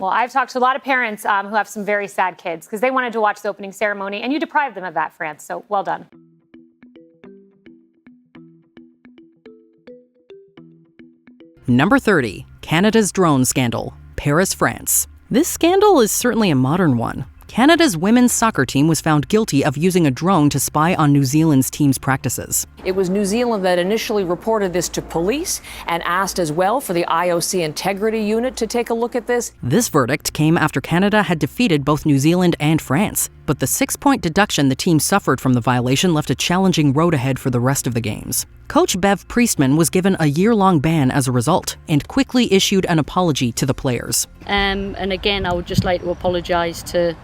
Well, I've talked to a lot of parents who have some very sad kids because they wanted to watch the opening ceremony, and you deprived them of that, France. So well done. Number 30, Canada's drone scandal, Paris, France. This scandal is certainly a modern one. Canada's women's soccer team was found guilty of using a drone to spy on New Zealand's team's practices. It was New Zealand that initially reported this to police and asked as well for the IOC Integrity Unit to take a look at this. This verdict came after Canada had defeated both New Zealand and France, but the 6-point deduction the team suffered from the violation left a challenging road ahead for the rest of the games. Coach Bev Priestman was given a year-long ban as a result and quickly issued an apology to the players. And again, I would just like to apologise to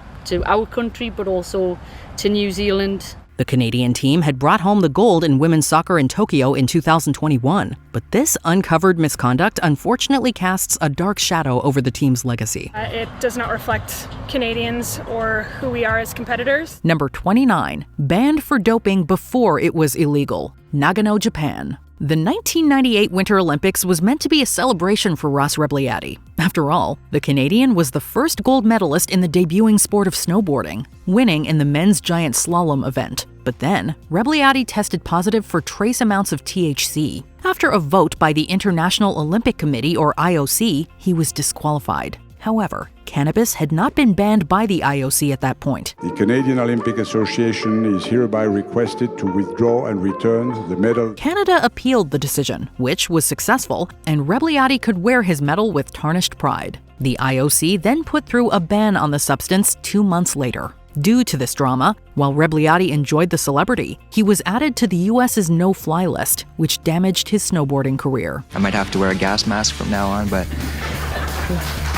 our country, but also to New Zealand. The Canadian team had brought home the gold in women's soccer in Tokyo in 2021, but this uncovered misconduct unfortunately casts a dark shadow over the team's legacy. It does not reflect Canadians or who we are as competitors. Number 29, banned for doping before it was illegal, Nagano, Japan. The 1998 Winter Olympics was meant to be a celebration for Ross Rebliati. After all, the Canadian was the first gold medalist in the debuting sport of snowboarding, winning in the men's giant slalom event. But then, Rebliati tested positive for trace amounts of THC. After a vote by the International Olympic Committee, or IOC, he was disqualified. However, cannabis had not been banned by the IOC at that point. The Canadian Olympic Association is hereby requested to withdraw and return the medal. Canada appealed the decision, which was successful, and Rebliati could wear his medal with tarnished pride. The IOC then put through a ban on the substance 2 months later. Due to this drama, while Rebliati enjoyed the celebrity, he was added to the US's no-fly list, which damaged his snowboarding career. I might have to wear a gas mask from now on, but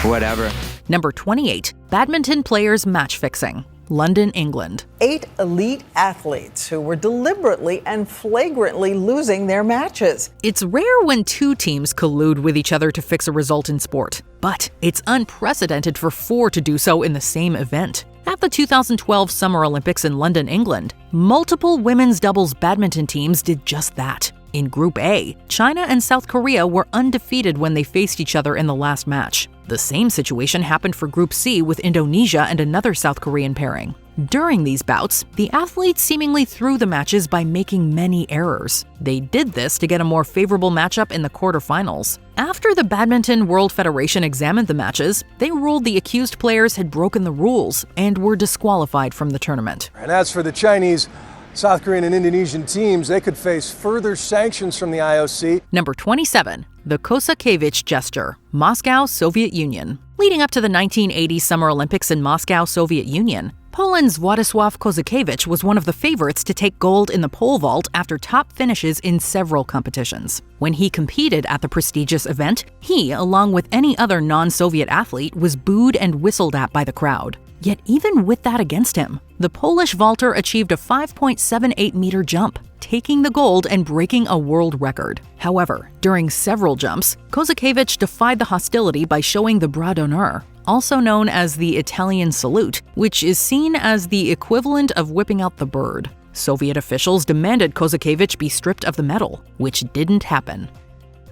whatever. Number 28, badminton players match fixing, London, England. 8 elite athletes who were deliberately and flagrantly losing their matches. It's rare when 2 teams collude with each other to fix a result in sport, but it's unprecedented for 4 to do so in the same event. At the 2012 Summer Olympics in London, England, multiple women's doubles badminton teams did just that. In Group A, China and South Korea were undefeated when they faced each other in the last match. The same situation happened for Group C with Indonesia and another South Korean pairing. During these bouts, the athletes seemingly threw the matches by making many errors. They did this to get a more favorable matchup in the quarterfinals. After the Badminton World Federation examined the matches, they ruled the accused players had broken the rules and were disqualified from the tournament. And as for the Chinese, South Korean and Indonesian teams, they could face further sanctions from the IOC. Number 27, the Kosakiewicz gesture, Moscow, Soviet Union. Leading up to the 1980 Summer Olympics in Moscow, Soviet Union, Poland's Władysław Kosakiewicz was one of the favorites to take gold in the pole vault after top finishes in several competitions. When he competed at the prestigious event, he, along with any other non-Soviet athlete, was booed and whistled at by the crowd. Yet even with that against him, the Polish vaulter achieved a 5.78-meter jump, taking the gold and breaking a world record. However, during several jumps, Kosakiewicz defied the hostility by showing the bras d'honneur, also known as the Italian salute, which is seen as the equivalent of whipping out the bird. Soviet officials demanded Kosakiewicz be stripped of the medal, which didn't happen.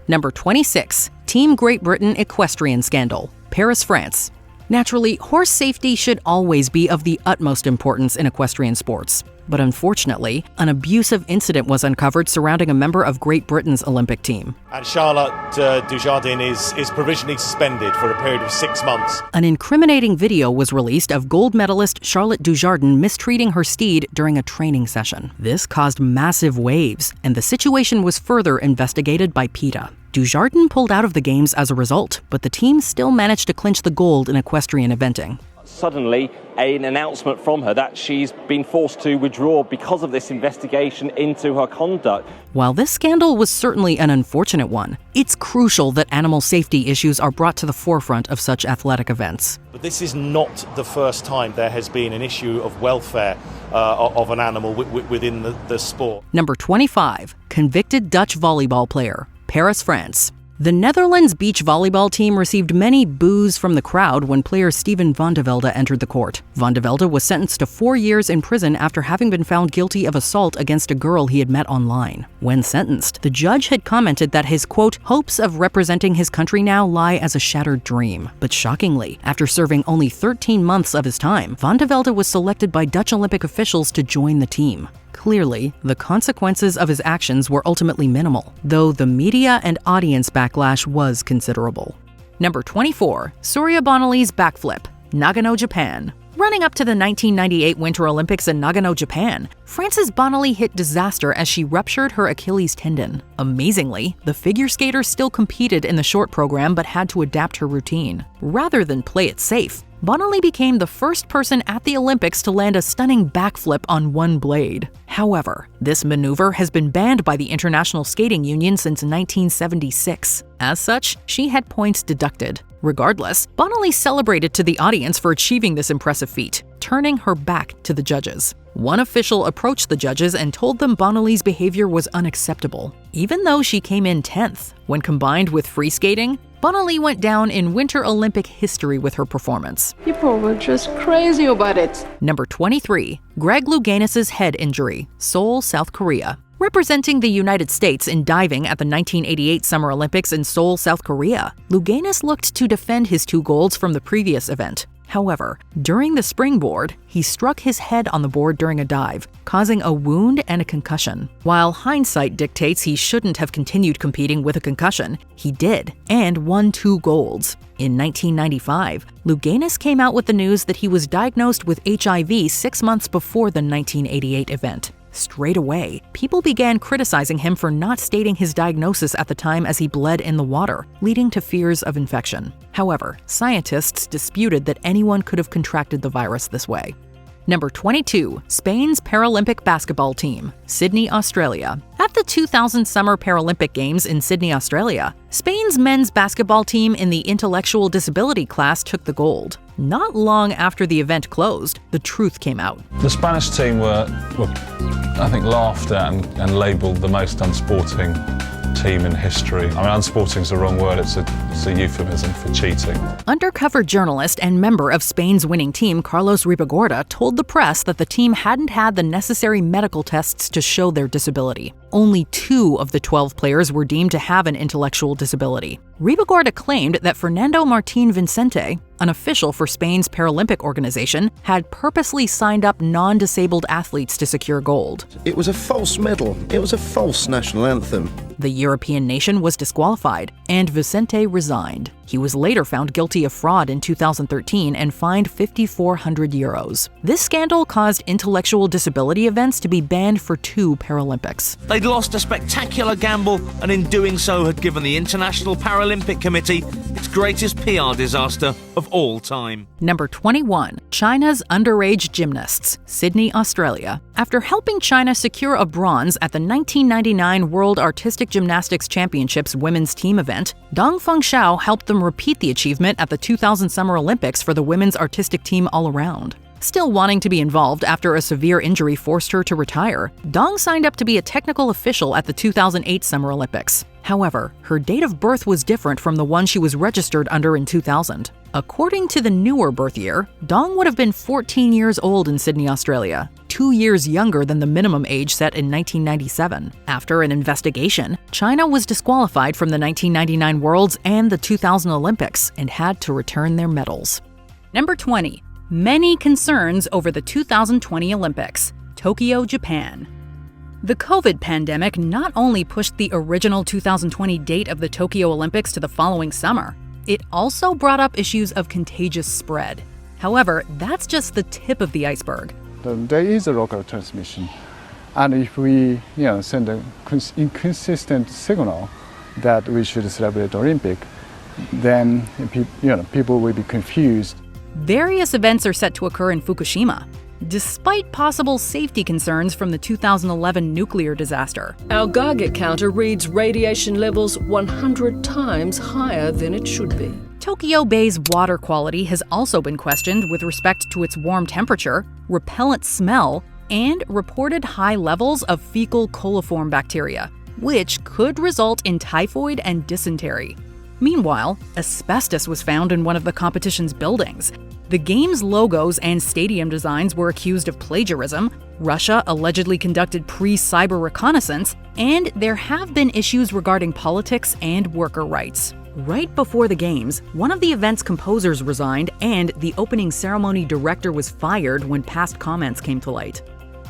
Number 26, Team Great Britain Equestrian Scandal, Paris, France. Naturally, horse safety should always be of the utmost importance in equestrian sports. But unfortunately, an abusive incident was uncovered surrounding a member of Great Britain's Olympic team. And Charlotte Dujardin is provisionally suspended for a period of 6 months. An incriminating video was released of gold medalist Charlotte Dujardin mistreating her steed during a training session. This caused massive waves, and the situation was further investigated by PETA. Dujardin pulled out of the games as a result, but the team still managed to clinch the gold in equestrian eventing. Suddenly, an announcement from her that she's been forced to withdraw because of this investigation into her conduct. While this scandal was certainly an unfortunate one, it's crucial that animal safety issues are brought to the forefront of such athletic events. But this is not the first time there has been an issue of welfare of an animal within the sport. Number 25, convicted Dutch volleyball player, Paris, France. The Netherlands beach volleyball team received many boos from the crowd when player Steven van de Velde entered the court. Van de Velde was sentenced to 4 years in prison after having been found guilty of assault against a girl he had met online. When sentenced, the judge had commented that his, quote, hopes of representing his country now lie as a shattered dream. But shockingly, after serving only 13 months of his time, Van de Velde was selected by Dutch Olympic officials to join the team. Clearly, the consequences of his actions were ultimately minimal, though the media and audience backlash was considerable. Number 24, Surya Bonaly's backflip, Nagano, Japan. Running up to the 1998 Winter Olympics in Nagano, Japan, Frances Bonaly hit disaster as she ruptured her Achilles tendon. Amazingly, the figure skater still competed in the short program but had to adapt her routine. Rather than play it safe, Bonaly became the first person at the Olympics to land a stunning backflip on one blade. However, this maneuver has been banned by the International Skating Union since 1976. As such, she had points deducted. Regardless, Bonaly celebrated to the audience for achieving this impressive feat, turning her back to the judges. One official approached the judges and told them Bonaly's behavior was unacceptable, even though she came in 10th. When combined with free skating, Bonaly went down in Winter Olympic history with her performance. People were just crazy about it. Number 23, Greg Louganis' Head Injury, Seoul, South Korea. Representing the United States in diving at the 1988 Summer Olympics in Seoul, South Korea, Louganis looked to defend his 2 golds from the previous event. However, during the springboard, he struck his head on the board during a dive, causing a wound and a concussion. While hindsight dictates he shouldn't have continued competing with a concussion, he did, and won 2 golds. In 1995, Louganis came out with the news that he was diagnosed with HIV 6 months before the 1988 event. Straight away, people began criticizing him for not stating his diagnosis at the time as he bled in the water, leading to fears of infection. However, scientists disputed that anyone could have contracted the virus this way. Number 22, Spain's Paralympic basketball team, Sydney, Australia. At the 2000 Summer Paralympic Games in Sydney, Australia, Spain's men's basketball team in the intellectual disability class took the gold. Not long after the event closed, the truth came out. The Spanish team were I think, laughed at and labelled the most unsporting team in history. I mean, unsporting is the wrong word, it's a euphemism for cheating. Undercover journalist and member of Spain's winning team, Carlos Ribagorda, told the press that the team hadn't had the necessary medical tests to show their disability. Only 2 of the 12 players were deemed to have an intellectual disability. Ribagorda claimed that Fernando Martín Vicente, an official for Spain's Paralympic organization, had purposely signed up non-disabled athletes to secure gold. It was a false medal. It was a false national anthem. The European nation was disqualified, and Vicente resigned. He was later found guilty of fraud in 2013 and fined €5,400. This scandal caused intellectual disability events to be banned for 2 Paralympics. They'd lost a spectacular gamble, and in doing so had given the International Paralympic Committee its greatest PR disaster of all time. Number 21, China's underage gymnasts, Sydney, Australia. After helping China secure a bronze at the 1999 World Artistic Gymnastics Championships women's team event, Dong Fengxiao helped them repeat the achievement at the 2000 Summer Olympics for the women's artistic team all around. Still wanting to be involved after a severe injury forced her to retire, Dong signed up to be a technical official at the 2008 Summer Olympics. However, her date of birth was different from the one she was registered under in 2000. According to the newer birth year, Dong would have been 14 years old in Sydney, Australia, 2 years younger than the minimum age set in 1997. After an investigation, China was disqualified from the 1999 Worlds and the 2000 Olympics and had to return their medals. Number 20. Many concerns over the 2020 Olympics, Tokyo, Japan. The COVID pandemic not only pushed the original 2020 date of the Tokyo Olympics to the following summer, it also brought up issues of contagious spread. However, that's just the tip of the iceberg. There is a local transmission, and if we send an inconsistent signal that we should celebrate the Olympic, then people will be confused. Various events are set to occur in Fukushima, despite possible safety concerns from the 2011 nuclear disaster. Our Geiger counter reads radiation levels 100 times higher than it should be. Tokyo Bay's water quality has also been questioned with respect to its warm temperature, repellent smell, and reported high levels of fecal coliform bacteria. which could result in typhoid and dysentery. Meanwhile, asbestos was found in one of the competition's buildings. The game's logos and stadium designs were accused of plagiarism, Russia allegedly conducted pre-cyber reconnaissance, and there have been issues regarding politics and worker rights. Right before the games, one of the event's composers resigned and the opening ceremony director was fired when past comments came to light.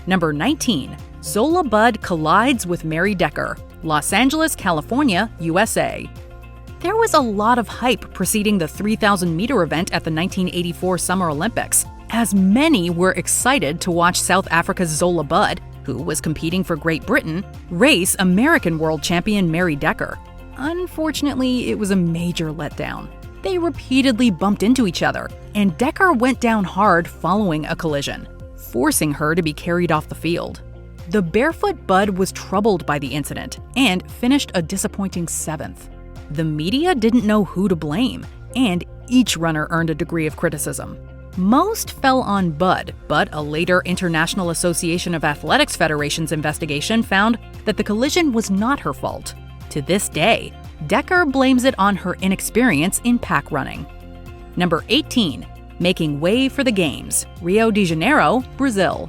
Number 19. Zola Budd collides with Mary Decker, Los Angeles, California, USA. There was a lot of hype preceding the 3,000-meter event at the 1984 Summer Olympics, as many were excited to watch South Africa's Zola Budd, who was competing for Great Britain, race American world champion Mary Decker. Unfortunately, it was a major letdown. They repeatedly bumped into each other, and Decker went down hard following a collision, forcing her to be carried off the field. The barefoot Budd was troubled by the incident and finished a disappointing 7th. The media didn't know who to blame, and each runner earned a degree of criticism. Most fell on Budd, but a later International Association of Athletics Federation's investigation found that the collision was not her fault. To this day, Decker blames it on her inexperience in pack running. Number 18. Making way for the Games, Rio de Janeiro, Brazil.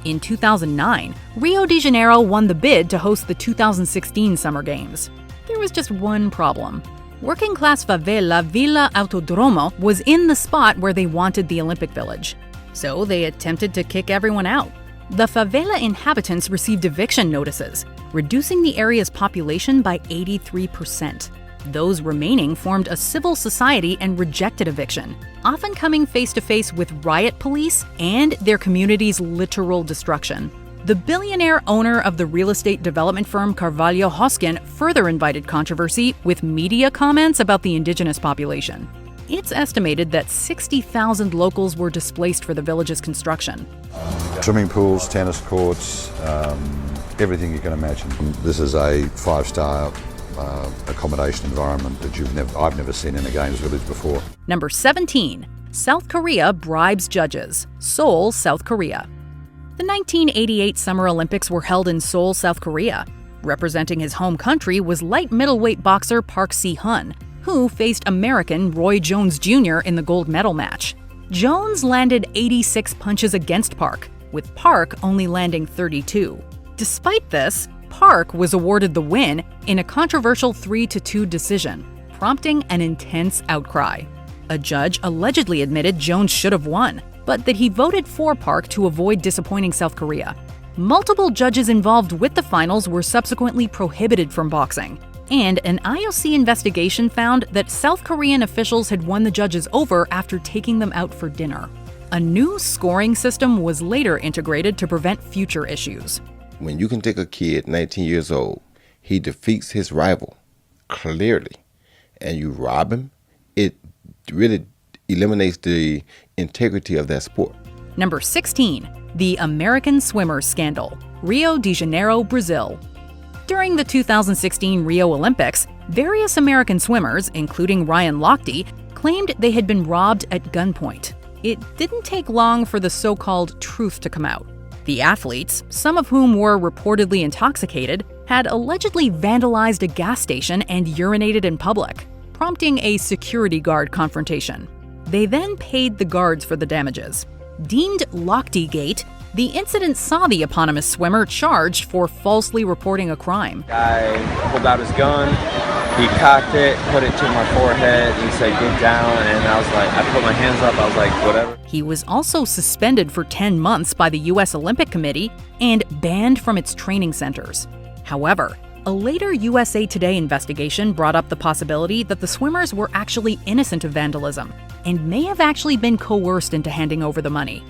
In 2009, Rio de Janeiro won the bid to host the 2016 Summer Games. There was just one problem. Working-class favela Villa Autodromo was in the spot where they wanted the Olympic Village. So they attempted to kick everyone out. The favela inhabitants received eviction notices, reducing the area's population by 83%. Those remaining formed a civil society and rejected eviction, often coming face-to-face with riot police and their community's literal destruction. The billionaire owner of the real estate development firm Carvalho Hoskin further invited controversy with media comments about the indigenous population. It's estimated that 60,000 locals were displaced for the village's construction. Swimming pools, tennis courts, everything you can imagine. This is a 5-star accommodation environment that I've never seen in a games village before. Number 17. South Korea bribes judges, Seoul, South Korea. The 1988 Summer Olympics were held in Seoul, South Korea. Representing his home country was light middleweight boxer Park Si-hun, who faced American Roy Jones Jr. in the gold medal match. Jones landed 86 punches against Park, with Park only landing 32. Despite this, Park was awarded the win in a controversial 3-2 decision, prompting an intense outcry. A judge allegedly admitted Jones should have won, but that he voted for Park to avoid disappointing South Korea. Multiple judges involved with the finals were subsequently prohibited from boxing, and an IOC investigation found that South Korean officials had won the judges over after taking them out for dinner. A new scoring system was later integrated to prevent future issues. When you can take a kid, 19 years old, he defeats his rival clearly, and you rob him, it really eliminates the integrity of that sport. Number 16. The American Swimmers Scandal, Rio de Janeiro, Brazil. During the 2016 Rio Olympics, various American swimmers, including Ryan Lochte, claimed they had been robbed at gunpoint. It didn't take long for the so-called truth to come out. The athletes, some of whom were reportedly intoxicated, had allegedly vandalized a gas station and urinated in public, prompting a security guard confrontation. They then paid the guards for the damages. Deemed Lochtegate, the incident saw the eponymous swimmer charged for falsely reporting a crime. Guy pulled out his gun, he cocked it, put it to my forehead, he said, "Get down," and I was like, I put my hands up, I was like, whatever. He was also suspended for 10 months by the U.S. Olympic Committee and banned from its training centers. However, a later USA Today investigation brought up the possibility that the swimmers were actually innocent of vandalism and may have actually been coerced into handing over the money.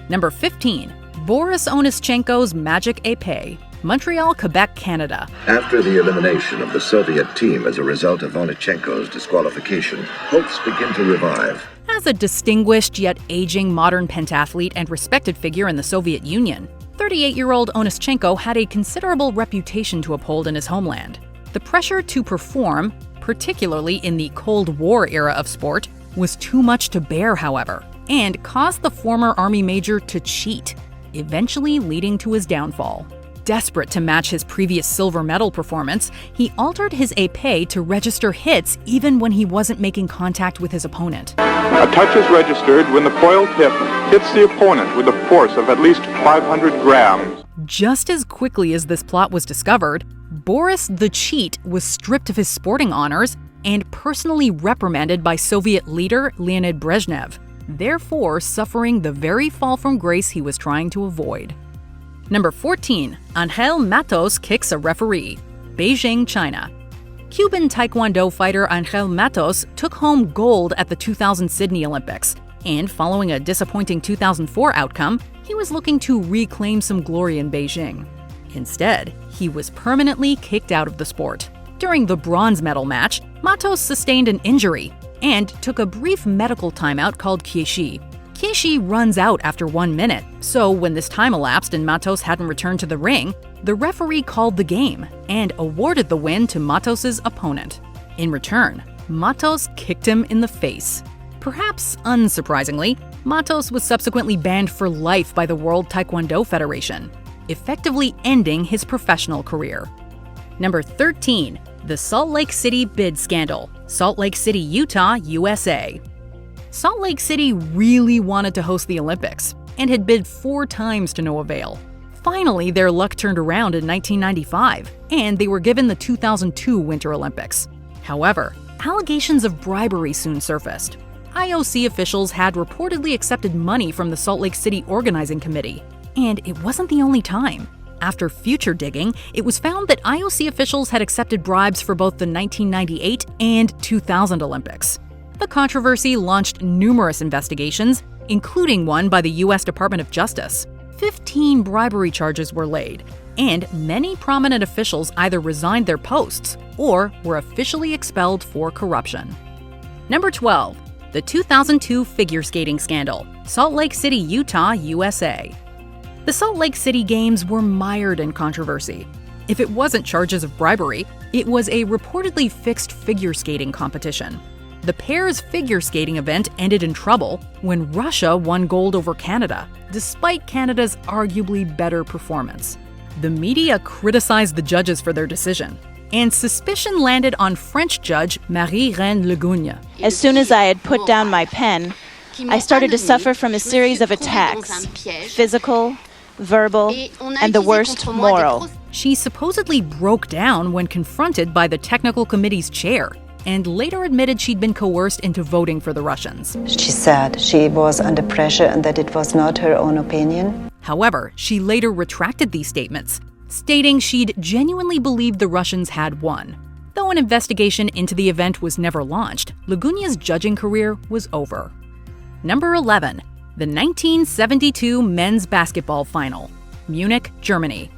Number 15. Boris Onishchenko's Magic Épée, Montreal, Quebec, Canada. After the elimination of the Soviet team as a result of Onishchenko's disqualification, hopes begin to revive. As a distinguished yet aging modern pentathlete and respected figure in the Soviet Union, 38-year-old Onishchenko had a considerable reputation to uphold in his homeland. The pressure to perform, particularly in the Cold War era of sport, was too much to bear, however, and caused the former Army major to cheat, eventually leading to his downfall. desperate to match his previous silver medal performance, he altered his épée to register hits even when he wasn't making contact with his opponent. A touch is registered when the foiled tip hits the opponent with a force of at least 500 grams. Just as quickly as this plot was discovered, Boris the Cheat was stripped of his sporting honors and personally reprimanded by Soviet leader Leonid Brezhnev, therefore suffering the very fall from grace he was trying to avoid. Number 14, Angel Matos kicks a referee. Beijing, China. Cuban Taekwondo fighter Angel Matos took home gold at the 2000 Sydney Olympics, and following a disappointing 2004 outcome, he was looking to reclaim some glory in Beijing. Instead, he was permanently kicked out of the sport. During the bronze medal match, Matos sustained an injury and took a brief medical timeout called Kieshi. Kieshi runs out after 1 minute, so when this time elapsed and Matos hadn't returned to the ring, the referee called the game and awarded the win to Matos's opponent. In return, Matos kicked him in the face. Perhaps unsurprisingly, Matos was subsequently banned for life by the World Taekwondo Federation, effectively ending his professional career. Number 13, the Salt Lake City bid scandal. Salt Lake City, Utah, USA. Salt Lake City really wanted to host the Olympics and had bid 4 times to no avail. Finally, their luck turned around in 1995, and they were given the 2002 Winter Olympics. However, allegations of bribery soon surfaced. IOC officials had reportedly accepted money from the Salt Lake City Organizing Committee, and it wasn't the only time. After future digging, it was found that IOC officials had accepted bribes for both the 1998 and 2000 Olympics. The controversy launched numerous investigations, including one by the U.S. Department of Justice. 15 bribery charges were laid, and many prominent officials either resigned their posts or were officially expelled for corruption. Number 12, the 2002 figure skating scandal. Salt Lake City, Utah, USA. The Salt Lake City Games were mired in controversy. If it wasn't charges of bribery, it was a reportedly fixed figure skating competition. The pair's figure skating event ended in trouble when Russia won gold over Canada, despite Canada's arguably better performance. The media criticized the judges for their decision, and suspicion landed on French judge Marie-Reine Le Gougne. As soon as I had put down my pen, I started to suffer from a series of attacks, physical, verbal, and the worst, moral. She supposedly broke down when confronted by the technical committee's chair, and later admitted she'd been coerced into voting for the Russians. She said she was under pressure and that it was not her own opinion. However, she later retracted these statements, stating she'd genuinely believed the Russians had won. Though an investigation into the event was never launched, Le Gougne's judging career was over. Number 11, the 1972 men's basketball final, Munich, Germany.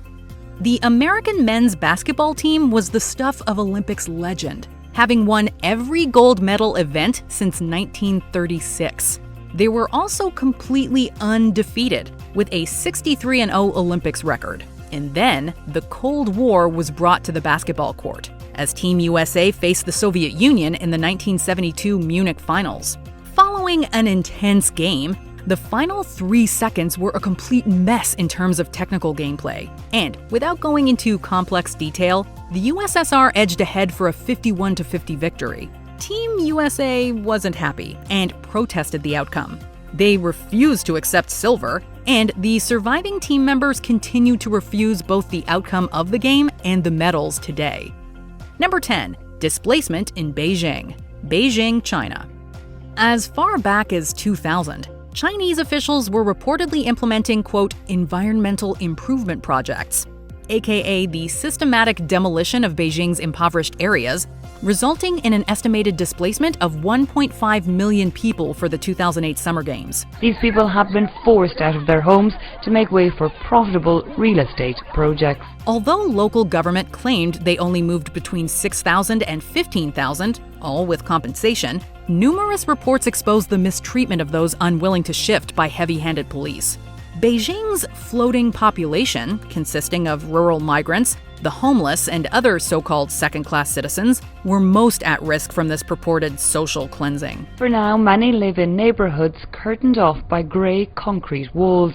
The American men's basketball team was the stuff of Olympics legend, having won every gold medal event since 1936. They were also completely undefeated, with a 63-0 Olympics record. And then, the Cold War was brought to the basketball court, as Team USA faced the Soviet Union in the 1972 Munich finals. Following an intense game, the final 3 seconds were a complete mess in terms of technical gameplay. And without going into complex detail, the USSR edged ahead for a 51-50 victory. Team USA wasn't happy and protested the outcome. They refused to accept silver, and the surviving team members continue to refuse both the outcome of the game and the medals today. Number 10, displacement in Beijing. Beijing, China. As far back as 2000, Chinese officials were reportedly implementing, quote, environmental improvement projects, aka the systematic demolition of Beijing's impoverished areas, resulting in an estimated displacement of 1.5 million people for the 2008 Summer Games. These people have been forced out of their homes to make way for profitable real estate projects. Although local government claimed they only moved between 6,000 and 15,000, all with compensation, numerous reports exposed the mistreatment of those unwilling to shift by heavy-handed police. Beijing's floating population, consisting of rural migrants, the homeless, and other so-called second-class citizens, were most at risk from this purported social cleansing. For now, many live in neighborhoods curtained off by grey concrete walls.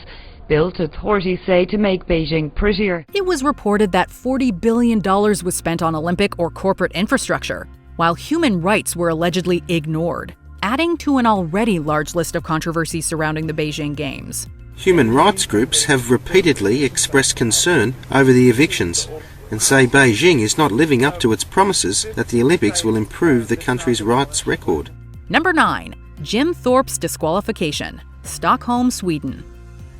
built, authorities say, to make Beijing prettier. It was reported that $40 billion was spent on Olympic or corporate infrastructure, while human rights were allegedly ignored, adding to an already large list of controversies surrounding the Beijing Games. Human rights groups have repeatedly expressed concern over the evictions and say Beijing is not living up to its promises that the Olympics will improve the country's rights record. Number 9. Jim Thorpe's disqualification, Stockholm, Sweden.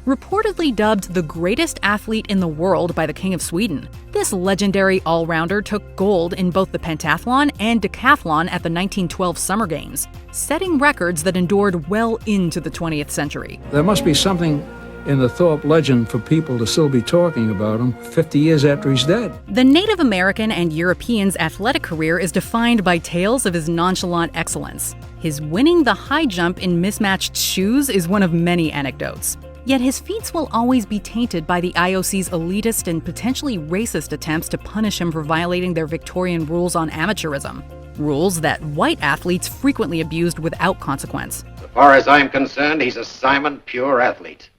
Reportedly dubbed the greatest athlete in the world by the King of Sweden, this legendary all-rounder took gold in both the pentathlon and decathlon at the 1912 Summer Games, setting records that endured well into the 20th century. There must be something in the Thorpe legend for people to still be talking about him 50 years after he's dead. The Native American and European's athletic career is defined by tales of his nonchalant excellence. His winning the high jump in mismatched shoes is one of many anecdotes. Yet his feats will always be tainted by the IOC's elitist and potentially racist attempts to punish him for violating their Victorian rules on amateurism, rules that white athletes frequently abused without consequence. As far as I'm concerned, he's a Simon pure athlete.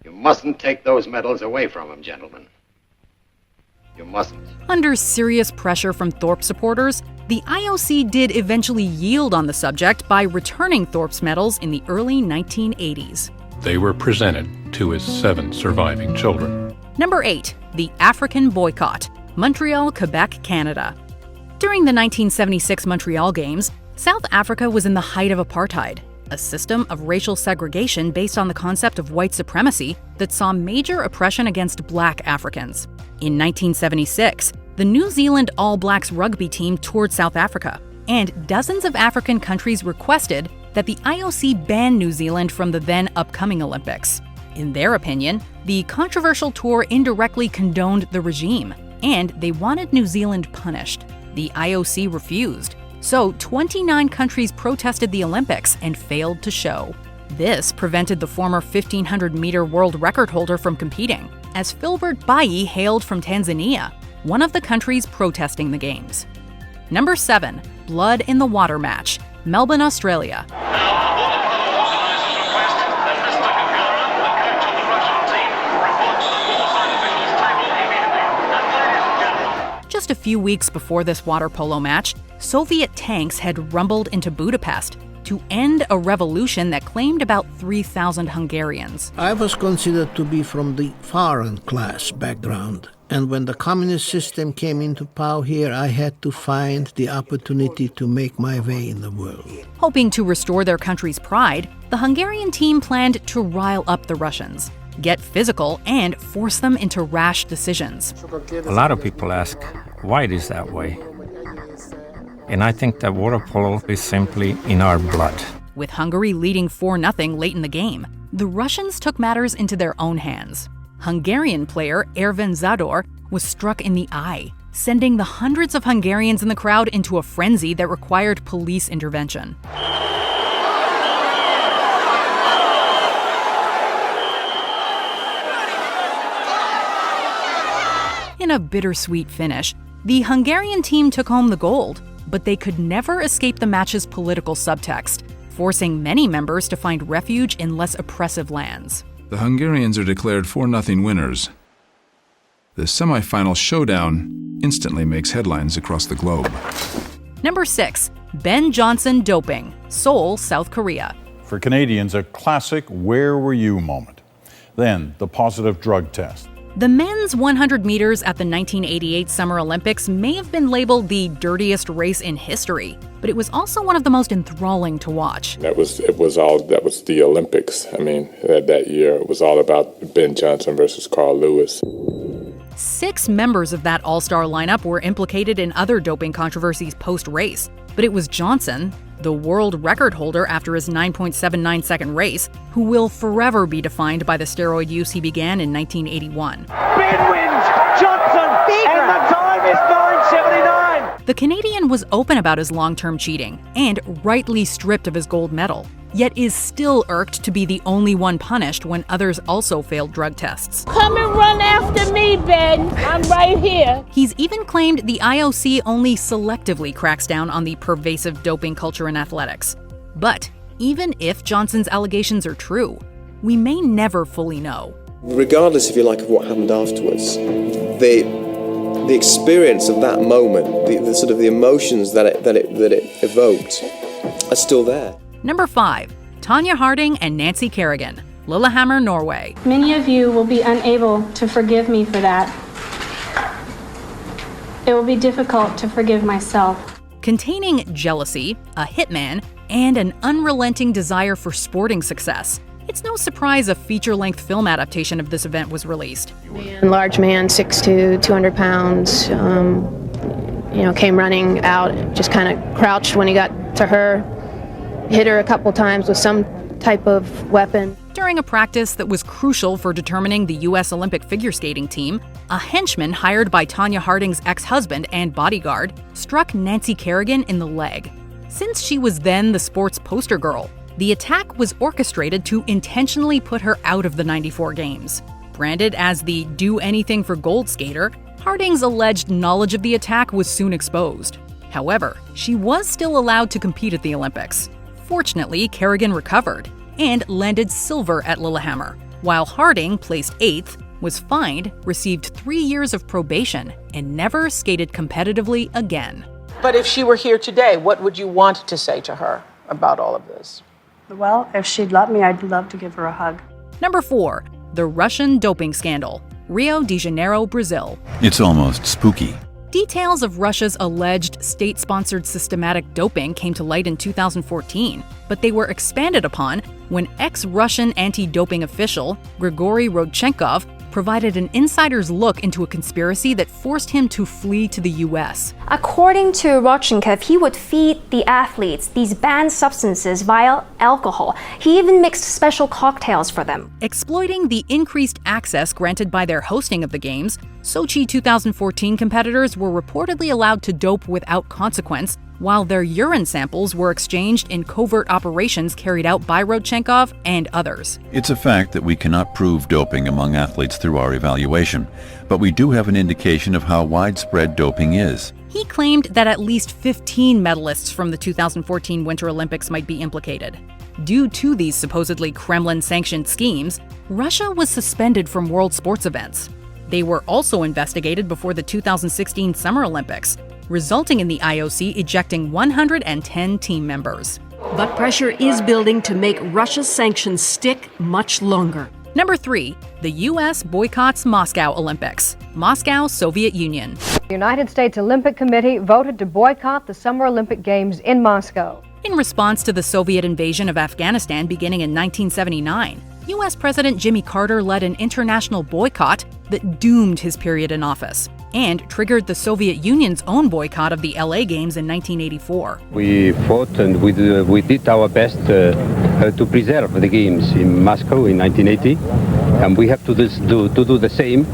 You mustn't take those medals away from him, gentlemen. You mustn't. Under serious pressure from Thorpe supporters, the IOC did eventually yield on the subject by returning Thorpe's medals in the early 1980s. They were presented to his 7 surviving children. Number 8. The African boycott, Montreal, Quebec, Canada. During the 1976 Montreal Games, South Africa was in the height of apartheid, a system of racial segregation based on the concept of white supremacy that saw major oppression against black Africans. In 1976, the New Zealand All Blacks rugby team toured South Africa, and dozens of African countries requested that the IOC ban New Zealand from the then upcoming Olympics. In their opinion, the controversial tour indirectly condoned the regime, and they wanted New Zealand punished. The IOC refused, so 29 countries protested the Olympics and failed to show. This prevented the former 1,500-meter world record holder from competing, as Filbert Bayi hailed from Tanzania, one of the countries protesting the Games. Number 7. Blood in the Water match, Melbourne, Australia. Just a few weeks before this water polo match, Soviet tanks had rumbled into Budapest to end a revolution that claimed about 3,000 Hungarians. I was considered to be from the foreign class background, and when the communist system came into power here, I had to find the opportunity to make my way in the world. Hoping to restore their country's pride, the Hungarian team planned to rile up the Russians, get physical, and force them into rash decisions. A lot of people ask why it is that way. And I think that water polo is simply in our blood. With Hungary leading 4-0 late in the game, the Russians took matters into their own hands. Hungarian player Ervin Zador was struck in the eye, sending the hundreds of Hungarians in the crowd into a frenzy that required police intervention. In a bittersweet finish, the Hungarian team took home the gold, but they could never escape the match's political subtext, forcing many members to find refuge in less oppressive lands. The Hungarians are declared 4-0 winners. The semifinal showdown instantly makes headlines across the globe. Number 6. Ben Johnson doping, Seoul, South Korea. For Canadians, a classic where were you moment. Then, the positive drug test. The men's 100 meters at the 1988 Summer Olympics may have been labeled the dirtiest race in history, but it was also one of the most enthralling to watch. That was the Olympics. I mean, that year it was all about Ben Johnson versus Carl Lewis. 6 members of that all-star lineup were implicated in other doping controversies post-race, but it was Johnson, the world record holder after his 9.79-second race, who will forever be defined by the steroid use he began in 1981. Ben wins! Johnson! And the time is 9:79! The Canadian was open about his long-term cheating, and rightly stripped of his gold medal, yet is still irked to be the only one punished when others also failed drug tests. Come and run after me, Ben. I'm right here. He's even claimed the IOC only selectively cracks down on the pervasive doping culture in athletics. But even if Johnson's allegations are true, we may never fully know. Regardless, if you like, of what happened afterwards, the experience of that moment, the sort of the emotions that it evoked, are still there. Number 5. Tanya Harding and Nancy Kerrigan, Lillehammer, Norway. Many of you will be unable to forgive me for that. It will be difficult to forgive myself. Containing jealousy, a hitman, and an unrelenting desire for sporting success, it's no surprise a feature-length film adaptation of this event was released. Large man, 6'2", 200 pounds, came running out, just kind of crouched when he got to her, hit her a couple times with some type of weapon. During a practice that was crucial for determining the U.S. Olympic figure skating team, a henchman hired by Tanya Harding's ex-husband and bodyguard struck Nancy Kerrigan in the leg. Since she was then the sport's poster girl, the attack was orchestrated to intentionally put her out of the '94 Games. Branded as the do-anything-for-gold skater, Harding's alleged knowledge of the attack was soon exposed. However, she was still allowed to compete at the Olympics. Fortunately, Kerrigan recovered and landed silver at Lillehammer, while Harding, placed 8th, was fined, received 3 years of probation, and never skated competitively again. But if she were here today, what would you want to say to her about all of this? Well, if she'd let me, I'd love to give her a hug. Number 4. The Russian doping scandal, Rio de Janeiro, Brazil. It's almost spooky. Details of Russia's alleged state-sponsored systematic doping came to light in 2014, but they were expanded upon when ex-Russian anti-doping official Grigory Rodchenkov provided an insider's look into a conspiracy that forced him to flee to the U.S. According to Rodchenkov, he would feed the athletes these banned substances via alcohol. He even mixed special cocktails for them. Exploiting the increased access granted by their hosting of the Games, Sochi 2014 competitors were reportedly allowed to dope without consequence, while their urine samples were exchanged in covert operations carried out by Rodchenkov and others. It's a fact that we cannot prove doping among athletes through our evaluation, but we do have an indication of how widespread doping is. He claimed that at least 15 medalists from the 2014 Winter Olympics might be implicated. Due to these supposedly Kremlin-sanctioned schemes, Russia was suspended from world sports events. They were also investigated before the 2016 Summer Olympics, resulting in the IOC ejecting 110 team members. But pressure is building to make Russia's sanctions stick much longer. Number 3. The U.S. boycotts Moscow Olympics, Moscow, Soviet Union. The United States Olympic Committee voted to boycott the Summer Olympic Games in Moscow. In response to the Soviet invasion of Afghanistan beginning in 1979, U.S. President Jimmy Carter led an international boycott that doomed his period in office and triggered the Soviet Union's own boycott of the LA Games in 1984. We fought and we did our best to preserve the Games in Moscow in 1980, and we have to do the same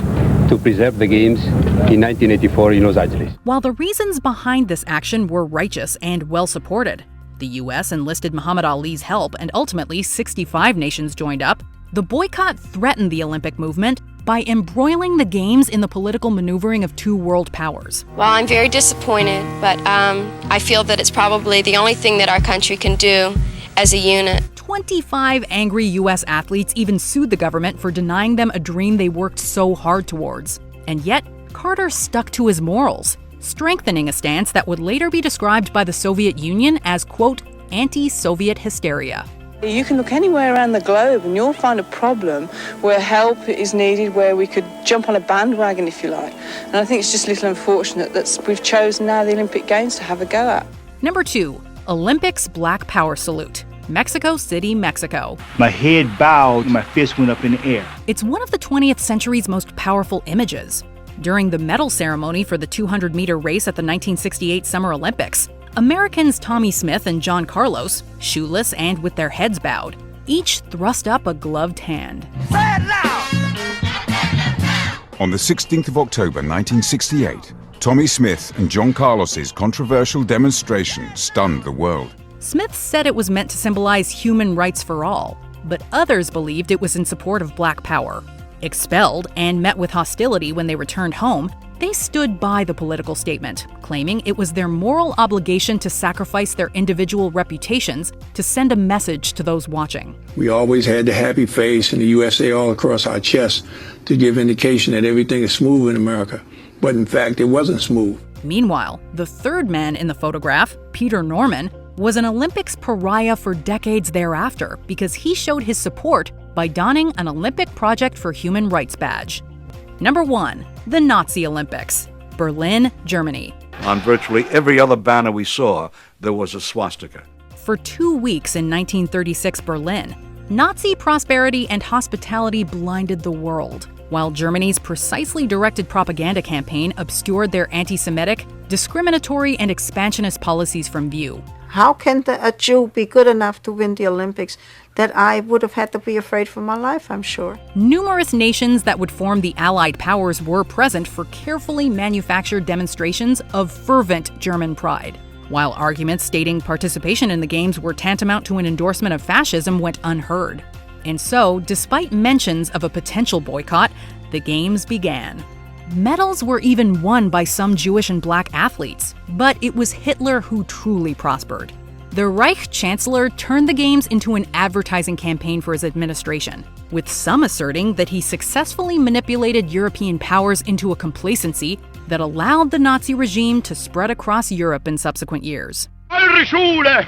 to preserve the Games in 1984 in Los Angeles. While the reasons behind this action were righteous and well supported, the U.S. enlisted Muhammad Ali's help and ultimately 65 nations joined up, the boycott threatened the Olympic movement by embroiling the Games in the political maneuvering of two world powers. Well, I'm very disappointed, but I feel that it's probably the only thing that our country can do as a unit. 25 angry U.S. athletes even sued the government for denying them a dream they worked so hard towards. And yet, Carter stuck to his morals, strengthening a stance that would later be described by the Soviet Union as, quote, anti-Soviet hysteria. You can look anywhere around the globe and you'll find a problem where help is needed, where we could jump on a bandwagon, if you like. And I think it's just a little unfortunate that we've chosen now the Olympic Games to have a go at. Number 2, Olympics Black Power Salute, Mexico City, Mexico. My head bowed and my fist went up in the air. It's one of the 20th century's most powerful images. During the medal ceremony for the 200-meter race at the 1968 Summer Olympics, Americans Tommy Smith and John Carlos, shoeless and with their heads bowed, each thrust up a gloved hand. On the 16th of October 1968, Tommy Smith and John Carlos's controversial demonstration stunned the world. Smith said it was meant to symbolize human rights for all, but others believed it was in support of Black Power. Expelled and met with hostility when they returned home, They stood by the political statement, claiming it was their moral obligation to sacrifice their individual reputations to send a message to those watching. We always had the happy face and the USA all across our chest to give indication that everything is smooth in America. But in fact, it wasn't smooth. Meanwhile, the third man in the photograph, Peter Norman, was an Olympics pariah for decades thereafter because he showed his support by donning an Olympic Project for Human Rights badge. Number 1. The Nazi Olympics. Berlin, Germany. On virtually every other banner we saw, there was a swastika. For 2 weeks in 1936 Berlin, Nazi prosperity and hospitality blinded the world, while Germany's precisely directed propaganda campaign obscured their anti-Semitic, discriminatory, and expansionist policies from view. How can a Jew be good enough to win the Olympics that I would have had to be afraid for my life, I'm sure. Numerous nations that would form the Allied powers were present for carefully manufactured demonstrations of fervent German pride, while arguments stating participation in the Games were tantamount to an endorsement of fascism went unheard. And so, despite mentions of a potential boycott, the Games began. Medals were even won by some Jewish and black athletes, but it was Hitler who truly prospered. The Reich Chancellor turned the Games into an advertising campaign for his administration, with some asserting that he successfully manipulated European powers into a complacency that allowed the Nazi regime to spread across Europe in subsequent years. Eure Schule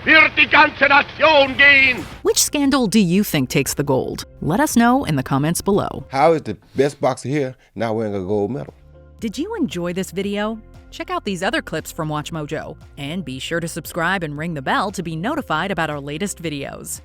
wird die ganze Nation gehen. Which scandal do you think takes the gold? Let us know in the comments below. How is the best boxer here not wearing a gold medal? Did you enjoy this video? Check out these other clips from WatchMojo, and be sure to subscribe and ring the bell to be notified about our latest videos.